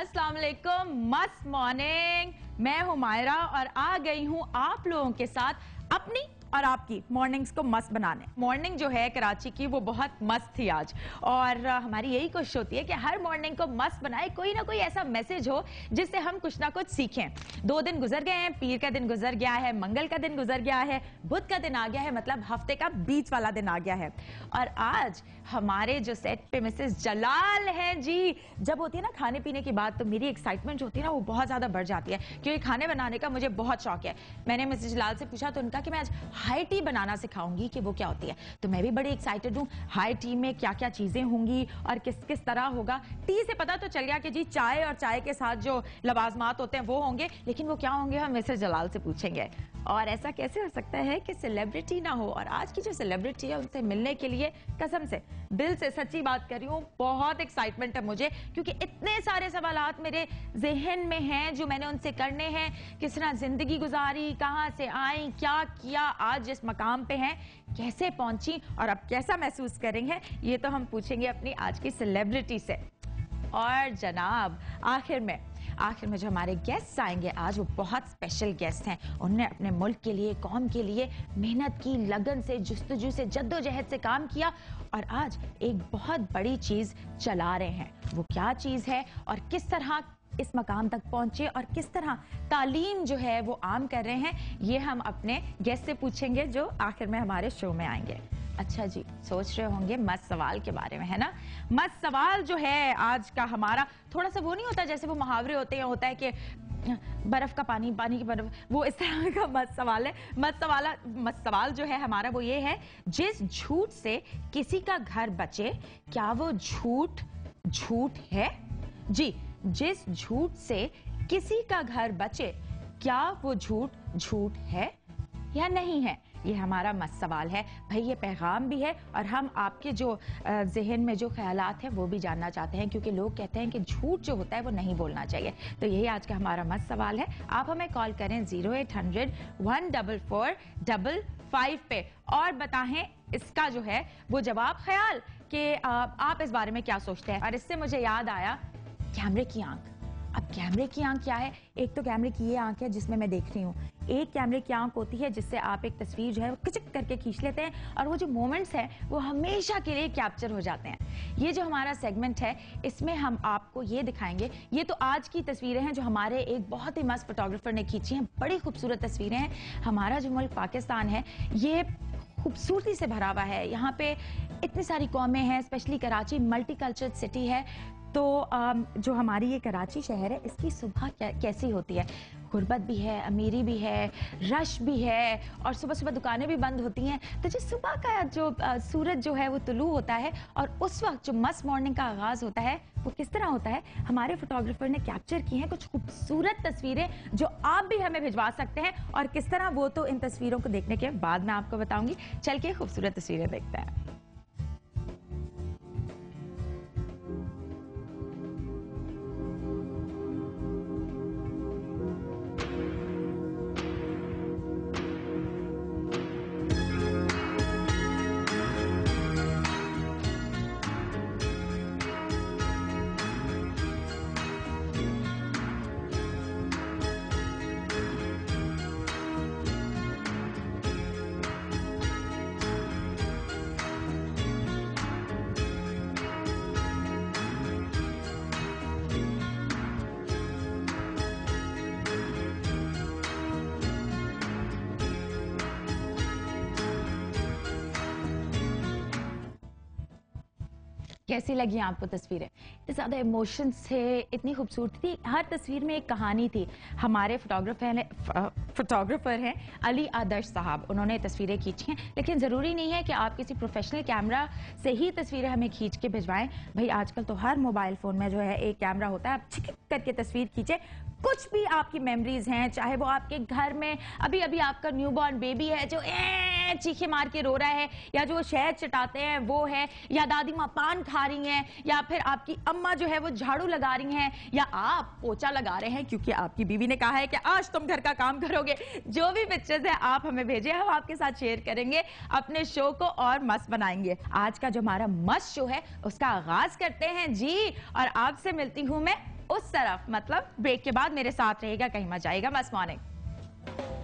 अस्सलाम वालेकुम, मस्त मॉर्निंग। मैं हूं मायरा और आ गई हूं आप लोगों के साथ अपनी और आपकी मॉर्निंग्स को मस्त बनाने। मॉर्निंग जो है कराची की वो बहुत मस्त थी आज, और हमारी यही कोशिश होती है कि हर मॉर्निंग को मस्त बनाए, कोई ना कोई ऐसा मैसेज हो जिससे हम कुछ ना कुछ सीखें। 2 दिन गुजर गए हैं, पीर का दिन गुजर गया है, मंगल का दिन गुजर गया है, बुध का दिन आ गया है, मतलब हफ्ते का बीच वाला दिन आ गया है। और आज हमारे जो सेट पे मिसेस जलाल हैं जी। जब होती है ना खाने पीने की बात, तो मेरी एक्साइटमेंट जो होती है ना वो बहुत ज्यादा बढ़ जाती है, क्योंकि खाने बनाने का मुझे बहुत शौक है। मैंने मिसेस जलाल से पूछा तो उनका कि मैं आज हाई टी बनाना सिखाऊंगी कि वो क्या होती है। तो मैं भी बड़ी एक्साइटेड हूँ। हाई टी में क्या क्या चीजें होंगी और किस किस तरह होगा। टी से पता तो चल गया कि जी चाय और चाय के साथ जो लवाजमात होते हैं वो होंगे, लेकिन वो क्या होंगे हम मिसेस जलाल से पूछेंगे। और ऐसा कैसे हो सकता है कि सेलिब्रिटी ना हो, और आज की जो सेलिब्रिटी है उनसे मिलने के लिए कसम से दिल से सच्ची बात कर रही हूँ, बहुत एक्साइटमेंट है मुझे, क्योंकि इतने सारे सवालात मेरे जहन में हैं जो मैंने उनसे करने हैं। किस तरह जिंदगी गुजारी, कहाँ से आई, क्या किया, आज जिस मकाम पे हैं कैसे पहुंची और अब कैसा महसूस करेंगे, ये तो हम पूछेंगे अपनी आज की सेलिब्रिटी से। और जनाब आखिर में जो हमारे गेस्ट आएंगे आज, वो बहुत स्पेशल गेस्ट हैं। उन्होंने अपने मुल्क के लिए, कौम के लिए मेहनत की, लगन से, जुस्तजू से, जद्दोजहद से काम किया, और आज एक बहुत बड़ी चीज चला रहे हैं। वो क्या चीज है और किस तरह इस मकाम तक पहुंचे और किस तरह तालीम जो है वो आम कर रहे हैं, ये हम अपने गेस्ट से पूछेंगे जो आखिर में हमारे शो में आएंगे। अच्छा जी, सोच रहे होंगे मस्त सवाल के बारे में, है ना। मस्त सवाल जो है आज का हमारा थोड़ा सा वो नहीं होता जैसे वो मुहावरे होते हैं, होता है कि बर्फ का पानी, पानी की बर्फ, वो इस तरह का मस्त सवाल है। मस्त सवाल जो है हमारा वो ये है, जिस झूठ से किसी का घर बचे, क्या वो झूठ है? जी, जिस झूठ से किसी का घर बचे, क्या वो झूठ है या नहीं है? ये हमारा मस्त सवाल है भाई। ये पैगाम भी है और हम आपके जो जहन में जो ख्यालात हैं वो भी जानना चाहते हैं, क्योंकि लोग कहते हैं कि झूठ जो होता है वो नहीं बोलना चाहिए। तो यही आज का हमारा मस्त सवाल है। आप हमें कॉल करें 0800 14455 पे और बताएं इसका जो है वो जवाब, ख्याल कि आप इस बारे में क्या सोचते हैं। और इससे मुझे याद आया कैमरे की आंख। अब कैमरे की आंख क्या है? एक तो कैमरे की ये आंख है जिसमें मैं देख रही हूँ, एक कैमरे की आंख होती है जिससे आप एक तस्वीर जो है वो किचक करके खींच लेते हैं, और वो जो मोमेंट्स हैं वो हमेशा के लिए कैप्चर हो जाते हैं। ये जो हमारा सेगमेंट है इसमें हम आपको ये दिखाएंगे, ये तो आज की तस्वीरें हैं जो हमारे एक बहुत ही मस्त फोटोग्राफर ने खींची हैं। बड़ी खूबसूरत तस्वीरें हैं। हमारा जो मुल्क पाकिस्तान है ये खूबसूरती से भरा हुआ है। यहाँ पे इतनी सारी कौमें हैं, specially Karachi multi cultural city है। तो जो हमारी ये कराची शहर है इसकी सुबह कैसी होती है? गुर्बत भी है, अमीरी भी है, रश भी है, और सुबह सुबह दुकानें भी बंद होती हैं। तो जो सुबह का जो सूरज जो है वो तुलू होता है, और उस वक्त जो मस्त मॉर्निंग का आगाज होता है वो किस तरह होता है, हमारे फोटोग्राफर ने कैप्चर की हैं कुछ खूबसूरत तस्वीरें जो आप भी हमें भिजवा सकते हैं। और किस तरह, वो तो इन तस्वीरों को देखने के बाद मैं आपको बताऊंगी। चल के खूबसूरत तस्वीरें देखते हैं। कैसी लगी आपको तस्वीरें? इतने ज्यादा इमोशंस थे, इतनी खूबसूरती थी, हर तस्वीर में एक कहानी थी। हमारे फोटोग्राफर हैं अली आदर्श साहब, उन्होंने तस्वीरें खींची हैं। लेकिन जरूरी नहीं है कि आप किसी प्रोफेशनल कैमरा से ही तस्वीरें हमें खींच के भिजवाएं। भाई आजकल तो हर मोबाइल फोन में जो है एक कैमरा होता है, आप छिक करके तस्वीर खींचे। कुछ भी आपकी मेमोरीज हैं, चाहे वो आपके घर में अभी अभी आपका न्यूबॉर्न बेबी है जो चीखे मार के रो रहा है, या जो शहद चटाते हैं वो है, या दादी माँ पान खा रही हैं, या फिर आपकी अम्मा जो है वो झाड़ू लगा रही हैं, या आप पोछा लगा रहे हैं क्योंकि आपकी बीवी ने कहा है कि आज तुम घर का काम करोगे। जो भी पिक्चर्स है आप हमें भेजें, हम आपके साथ शेयर करेंगे, अपने शो को और मस्त बनाएंगे। आज का जो हमारा मस्त शो है उसका आगाज करते हैं जी, और आपसे मिलती हूं मैं उस तरफ, मतलब ब्रेक के बाद मेरे साथ रहेगा, कहीं मत जाएगा। मस्त मॉर्निंग।